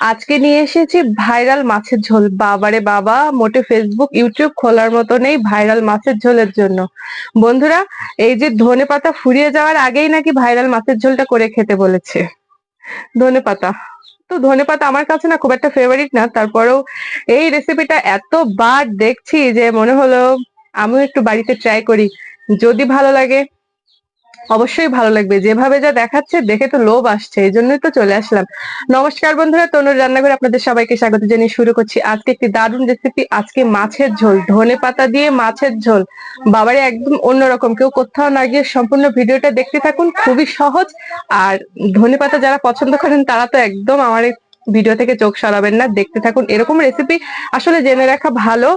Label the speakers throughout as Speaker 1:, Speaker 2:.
Speaker 1: আজকে নিয়ে এসেছি ভাইরাল মাছের ঝোল। বাবারে বাবা, মোটে ফেসবুক ইউটিউব খোলার মতো নেই ভাইরাল মাছের ঝোলের জন্য। বন্ধুরা, এই যে ধনেপাতা ফুরিয়ে যাওয়ার আগেই নাকি ভাইরাল মাছের ঝোলটা করে খেতে বলেছে। ধনেপাতা তো ধনেপাতা আমার কাছে না খুব একটা ফেভারিট না, তারপরেও এই রেসিপিটা এতবার দেখছি যে মনে হলো আমিও একটু বাড়িতে ট্রাই করি। যদি ভালো লাগে, অবশ্যই ভালো লাগবে। যেভাবে যা দেখাচ্ছে দেখে তো লোভ আসছে, এই জন্যই তো চলে আসলাম। নমস্কার বন্ধুরা, তনুর রান্নাঘরে আপনাদের সবাইকে স্বাগত জানিয়ে শুরু করছি আজকে একটি দারুণ রেসিপি। আজকে মাছের ঝোল, ধনেপাতা দিয়ে মাছের ঝোল। বাবারে, একদম অন্যরকম। কেউ কোথাও না গিয়ে সম্পূর্ণ ভিডিওটা দেখতে থাকুন, খুবই সহজ। আর ধনেপাতা যারা পছন্দ করেন তারা তো একদম আমার এই ভিডিও থেকে চোখ সরাবেন না, দেখতে থাকুন। এরকম রেসিপি আসলে জেনে রাখা ভালো।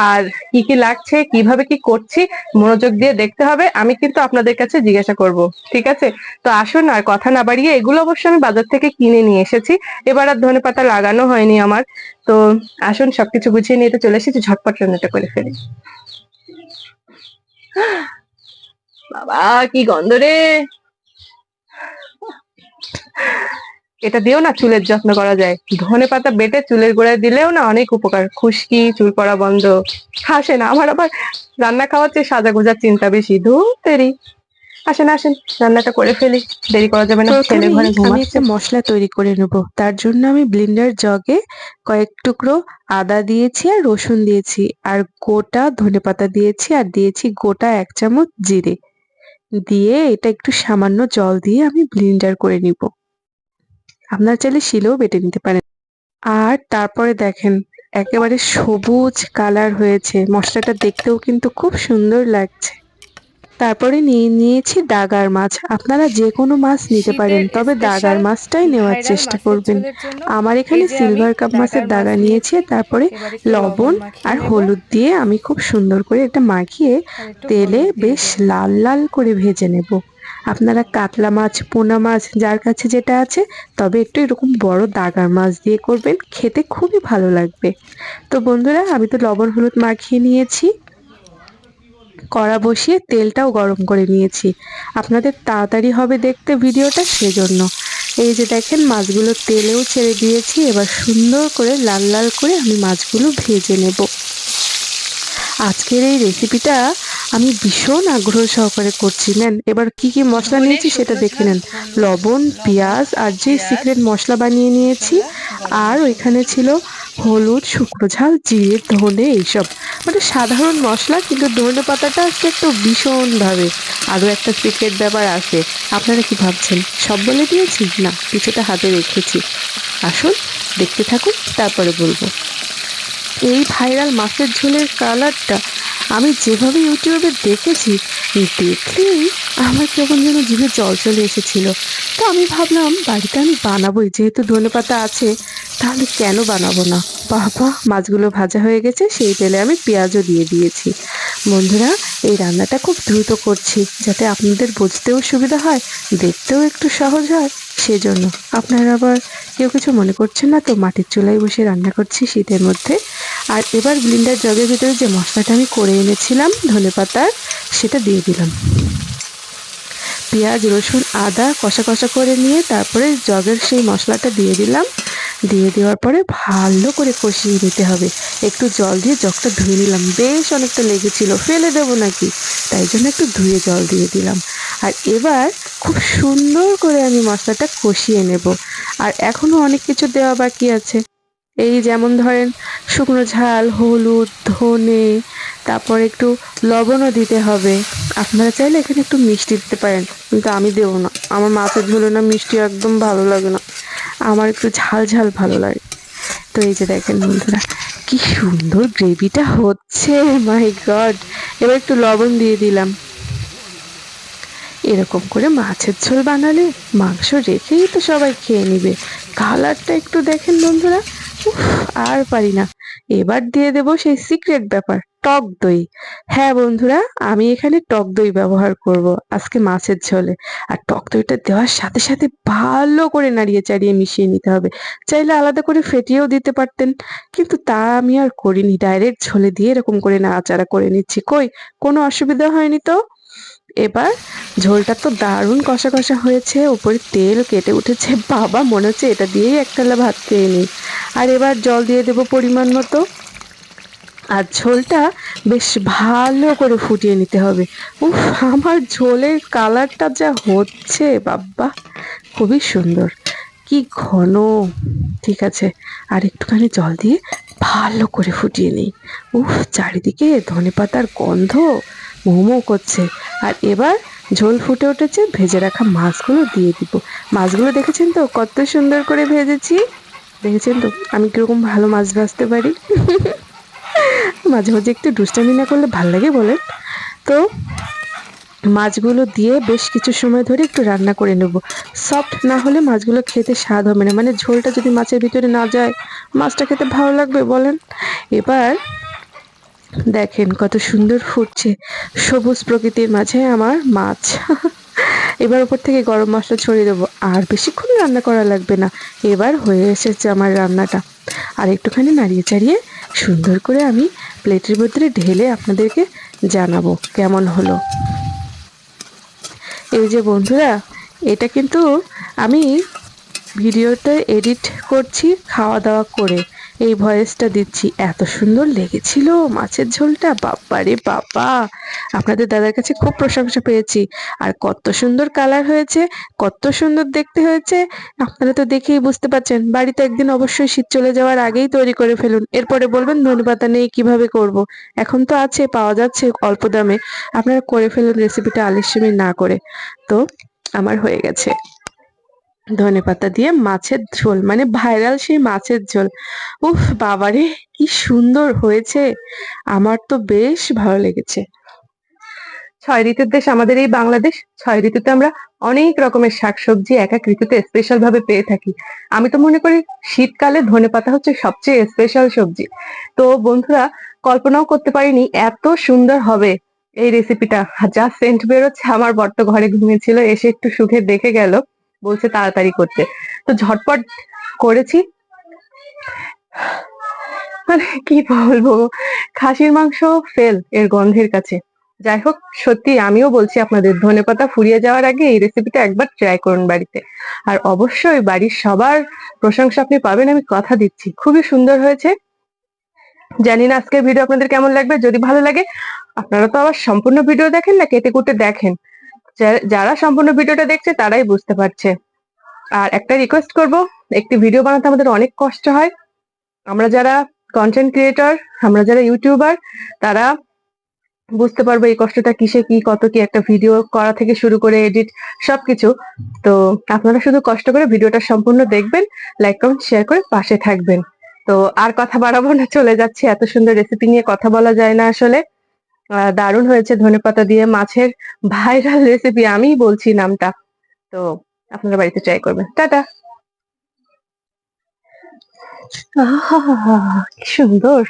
Speaker 1: আর কি কি লাগছে, কিভাবে কি করছি, মনোযোগ দিয়ে দেখতে হবে। আমি কিন্তু আপনাদের কাছে জিজ্ঞাসা করব, ঠিক আছে? তো আসুন, আর কথা না বাড়িয়ে, এগুলো অবশ্য আমি বাজার থেকে কিনে নিয়ে এসেছি। এবার আর ধনেপাতা লাগানো হয়নি আমার। তো আসুন, সবকিছু গুছিয়ে নিয়ে তো চলে এসেছি, ঝটপট রান্নাটা করে ফেলি। বাবা, কি গন্ধ রে! এটা দিয়েও না চুলের যত্ন করা যায়। ধনেপাতা বেটে চুলের গোড়ায় দিলেও না অনেক উপকার, খুশকি, চুল পড়া বন্ধ। হাসে না, আমার আবার রান্না খাওয়ার চেয়ে সাজা গোজার চিন্তা বেশি। ধুর তেরি! আসেন আসেন, রান্নাটা করে ফেলি, দেরি করা যাবে না, ছেলে
Speaker 2: প্রথমেই
Speaker 1: ঘরে
Speaker 2: আমি
Speaker 1: ঘুমাচ্ছে।
Speaker 2: একটা মশলা তৈরি করে নেব। তার জন্য আমি ব্লেন্ডার জগে কয়েক টুকরো আদা দিয়েছি আর রসুন দিয়েছি আর গোটা ধনেপাতা দিয়েছি আর দিয়েছি গোটা 1 চামচ জিরে দিয়ে এটা একটু সামান্য জল দিয়ে আমি ব্লেন্ডার করে নিব। আপনারা চাইলে শিলেও বেটে নিতে পারেন। আর তারপরে দেখেন, একেবারে সবুজ কালার হয়েছে, মশলাটা দেখতেও কিন্তু খুব সুন্দর লাগছে। তারপরে নিয়েছি দাগার মাছ। আপনারা যেকোনো মাছ নিতে পারেন,
Speaker 3: শীতের
Speaker 2: তবে দাগার
Speaker 3: স্পেশাল
Speaker 2: মাছটাই নেওয়ার
Speaker 3: ভাইরাল
Speaker 2: চেষ্টা
Speaker 3: মাছের
Speaker 2: করবেন।
Speaker 3: ঝোলের জন্য
Speaker 2: আমার
Speaker 3: এই
Speaker 2: এখানে
Speaker 3: যে আমি
Speaker 2: সিলভার কাপ মাছের
Speaker 3: ডাগার মাছ
Speaker 2: দাগা নিয়েছি,
Speaker 3: নিয়েছি।
Speaker 2: তারপরে
Speaker 3: এবার একটু লবণ
Speaker 2: লবণ
Speaker 3: মাখিয়ে
Speaker 2: আর
Speaker 3: নেব
Speaker 2: হলুদ দিয়ে আমি খুব সুন্দর করে এটা মাখিয়ে
Speaker 3: আর একটু
Speaker 2: তেলে
Speaker 3: হলুদ দিয়ে
Speaker 2: বেশ
Speaker 3: দেব।
Speaker 2: লাল লাল করে ভেজে নেব। আপনারা কাতলা মাছ, পোনা মাছ যার কাছে যেটা আছে, তবে একটু এরকম বড় দাগার মাছ দিয়ে করবেন, খেতে খুবই ভালো লাগবে। তো বন্ধুরা, আমি তো লবণ হলুদ মাখিয়ে নিয়েছি, কড়া বসিয়ে তেলটাও গরম করে নিয়েছি। আপনাদের তাড়াতাড়ি হবে দেখতে ভিডিওটা, সেজন্য। এই যে দেখেন, মাছগুলো তেলেও ছেড়ে দিয়েছি। এবার সুন্দর করে লাল লাল করে আমি মাছগুলো ভেজে নেব। আজকের এই রেসিপিটা আমি ভীষণ আগ্রহ সহকারে করছি। নেন, এবার কি কি মশলা
Speaker 3: ধনে
Speaker 2: নিয়েছি সেটা
Speaker 3: শুকনো
Speaker 2: দেখে
Speaker 3: ঝাল
Speaker 2: নেন।
Speaker 3: হলুদ
Speaker 2: লবণ,
Speaker 3: লবণ
Speaker 2: পেঁয়াজ আর যে
Speaker 3: পেঁয়াজ
Speaker 2: সিক্রেট মশলা বানিয়ে নিয়েছি,
Speaker 3: মশলা গরম
Speaker 2: আর
Speaker 3: মশলা।
Speaker 2: ওইখানে ছিল হলুদ, শুকনো ঝাল, জিরে, ধনে, এইসব। মানে সাধারণ মশলা, কিন্তু ধনে পাতাটা আসলে একটু ভীষণভাবে আরো একটা সিক্রেট ব্যাপার আছে। আপনারা কি ভাবছেন সব বলে দিয়েছি? না, কিছুটা হাতে রেখেছি। আসুন, দেখতে থাকুন, তারপরে বলবো। এই ভাইরাল মাছের ঝোলের কালারটা আমি যেভাবে ইউটিউবে দেখেছি, দেখলেই আমার কেমন যেন জিভে জল চলে এসেছিল। তো আমি ভাবলাম বাড়িতে আমি বানাবোই, যেহেতু ধনেপাতা আছে, তাহলে কেন বানাবো না। বাবা, মাছগুলো ভাজা হয়ে গেছে, সেই তেলে আমি পেঁয়াজও দিয়ে দিয়েছি। বন্ধুরা, এই রান্নাটা খুব দ্রুত করছি, যাতে আপনাদের বুঝতেও সুবিধা হয়, দেখতেও একটু সহজ হয়, সেজন্য। আপনারা আবার কেউ কিছু মনে করছেন না তো? মাটির চুলায় বসে রান্না করছি শীতের মধ্যে। আর এবার ব্লেন্ডার জগের ভিতরে যে মশলাটা আমি করে এনেছিলাম ধনেপাতার, সেটা দিয়ে দিলাম। পেঁয়াজ, রসুন, আদা কষা কষা করে নিয়ে তারপরে জগের সেই মশলাটা দিয়ে দিলাম। দিয়ে দেওয়ার পরে ভালো করে কষিয়ে নিতে হবে। একটু জল দিয়ে জগটা ধুয়ে নিলাম, বেশ অনেকটা লেগেছিল, ফেলে দেবো নাকি, তাই জন্য একটু ধুয়ে জল দিয়ে দিলাম। আর এবার খুব সুন্দর করে আমি মশলাটা কষিয়ে নেব। আর এখনো অনেক কিছু দেওয়া বাকি আছে। এই যেমন ধরেন, শুকনো ঝাল, হলুদ, ধনে, তারপর একটু লবণও দিতে হবে। আপনারা চাইলে এখানে একটু মিষ্টি দিতে পারেন, কিন্তু আমি দেবো না। আমার মাছের ঝোলে না মিষ্টি একদম ভালো লাগে না, আমার একটু ঝাল ঝাল ভালো লাগে। তো এই যে দেখেন বন্ধুরা, কি সুন্দর গ্রেভিটা হচ্ছে, মাই গড! এবার একটু লবণ দিয়ে দিলাম। এরকম করে মাছের ঝোল বানালে মাংস রেখেই তো সবাই খেয়ে নিবে। কালারটা একটু দেখেন বন্ধুরা, উফ, আর পারি না। এবার দিয়ে দেব সেই সিক্রেট ব্যাপার, টক দই। হ্যাঁ বন্ধুরা, আমি এখানে টক দই ব্যবহার করব আজকে মাছের ঝোলে। আর টক দইটা দেওয়ার সাথে সাথে ভালো করে নাড়িয়ে চাড়িয়ে মিশিয়ে নিতে হবে। চাইলে আলাদা করে ফেটিয়েও দিতে পারতেন, কিন্তু তা আমি আর করিনি, ডাইরেক্ট ঝোলে দিয়ে এরকম করে নাড়াচাড়া করে নিচ্ছি। কই, কোনো অসুবিধা হয়নি তো? এবার ঝোলটা তো দারুণ কষা কষা হয়েছে, উপরে তেল কেটে উঠেছে, বাবা মনে হচ্ছে এটা দিয়েই একতলা ভাত খেয়ে নিই। আর এবার জল দিয়ে দেবো পরিমাণ মতো। আর ঝোলটা বেশ ভালো করে ফুটিয়ে নিতে হবে। উফ, আমার ঝোলের কালারটা যা হচ্ছে বাবা, খুবই সুন্দর, কি ঘন। ঠিক আছে, আর একটুখানি জল দিয়ে ভালো করে ফুটিয়ে নিই। উফ, চারিদিকে ধনেপাতার গন্ধ মোমো করছে। আর এবার ঝোল ফুটে উঠেছে, ভেজে রাখা মাছগুলো দিয়ে দিব। মাছগুলো দেখেছেন তো কত সুন্দর করে ভেজেছি? দেখেছেন তো আমি কিরকম ভালো মাছ ভাজতে পারি? মাঝে মাঝে একটু দুষ্টামি না করলে ভাল লাগে বলেন? তো মাছগুলো দিয়ে বেশ কিছু সময় ধরে একটু রান্না করে নেব। সফট না হলে মাছগুলো খেতে স্বাদ হবে না, মানে ঝোলটা যদি মাছের ভিতরে না যায় মাছটা খেতে ভালো লাগবে বলেন? এবার দেখেন কত সুন্দর ফুটছে, সবুজ প্রকৃতির মাঝে আমার মাছ। এবার উপর থেকে গরম মশলা ছড়িয়ে দেবো, আর বেশিক্ষণ রান্না করা লাগবে না। এবার হয়ে এসেছে আমার রান্নাটা। আর একটুখানি নাড়িয়ে চাড়িয়ে সুন্দর করে আমি প্লেটের ভিতরে ঢেলে আপনাদেরকে জানাবো কেমন হলো। এই যে বন্ধুরা, এটা কিন্তু আমি ভিডিওতে এডিট করছি খাওয়া দাওয়া করে, এই ভয়েসটা দিচ্ছি। এত সুন্দর লেগেছিল মাছের ঝোলটা, বাবা রে বাবা, আপনাদের দাদার কাছে খুব প্রশংসা পেয়েছি। আর কত সুন্দর কালার হয়েছে, কত সুন্দর দেখতে হয়েছে, আপনারা তো দেখেই বুঝতে পারছেন। বাড়িতে একদিন অবশ্যই শীত চলে যাওয়ার আগেই তৈরি করে ফেলুন, এরপরে বলবেন ধনেপাতা নেই কিভাবে করব। এখন তো আছে, পাওয়া যাচ্ছে অল্প দামে, আপনারা করে ফেলুন রেসিপিটা আলস্যমি না করে। তো আমার হয়ে গেছে ধনেপাতা দিয়ে মাছের ঝোল, মানে ভাইরাল সেই মাছের ঝোল। উফ বাবারে, কি সুন্দর হয়েছে, আমার তো বেশ ভালো লেগেছে।
Speaker 1: 6 ঋতুর দেশ আমাদের এই বাংলাদেশ। 6 ঋতুতে আমরা অনেক রকমের শাকসবজি এক এক ঋতুতে স্পেশাল ভাবে পেয়ে থাকি। আমি তো মনে করি শীতকালে ধনেপাতা হচ্ছে সবচেয়ে স্পেশাল সবজি। তো বন্ধুরা, কল্পনাও করতে পারিনি এত সুন্দর হবে এই রেসিপিটা। যা সেন্ট বেরোচ্ছে, আমার বর তো ঘরে ঘুমিয়েছিল, এসে একটু সুখে দেখে গেল, বলছে তাড়াতাড়ি করতে। তো ঝটপট করেছি। মানে কি বলবো, খাসির মাংস ফেল এর গন্ধের কাছে। যাই হোক, সত্যি আমিও বলছি আপনাদের, ধনেপাতা ফুরিয়ে যাওয়ার আগে এই রেসিপিটা একবার ট্রাই করুন বাড়িতে। আর অবশ্যই বাড়ির সবার প্রশংসা আপনি পাবেন, আমি কথা দিচ্ছি। খুবই সুন্দর হয়েছে। জানি না আজকের ভিডিও আপনাদের কেমন লাগবে। যদি ভালো লাগে, আপনারা তো আবার সম্পূর্ণ ভিডিও দেখেন না, কেটে কুটে দেখেন। যারা সম্পূর্ণ ভিডিওটা দেখছে তারাই বুঝতে পারছে। আর একটা রিকোয়েস্ট করব, একটি ভিডিও বানাতে আমাদের অনেক কষ্ট হয়। আমরা যারা কন্টেন্ট ক্রিয়েটর, আমরা যারা ইউটিউবার, তারা বুঝতে পারবো এই কষ্টটা কিসে, কি কত কি একটা ভিডিও করা থেকে শুরু করে এডিট সবকিছু। তো আপনারা শুধু কষ্ট করে ভিডিওটা সম্পূর্ণ দেখবেন, লাইক কমেন্ট শেয়ার করে পাশে থাকবেন। তো আর কথা বাড়াবো না, চলে যাচ্ছে। এত সুন্দর রেসিপি নিয়ে কথা বলা যায় না আসলে। দারুণ হয়েছে ধনেপাতা দিয়ে মাছের ভাইরাল রেসিপি, আমিই বলছি নামটা। তো আপনারা বাড়িতে ট্রাই করবেন। টাটা। আহা, কি সুন্দর।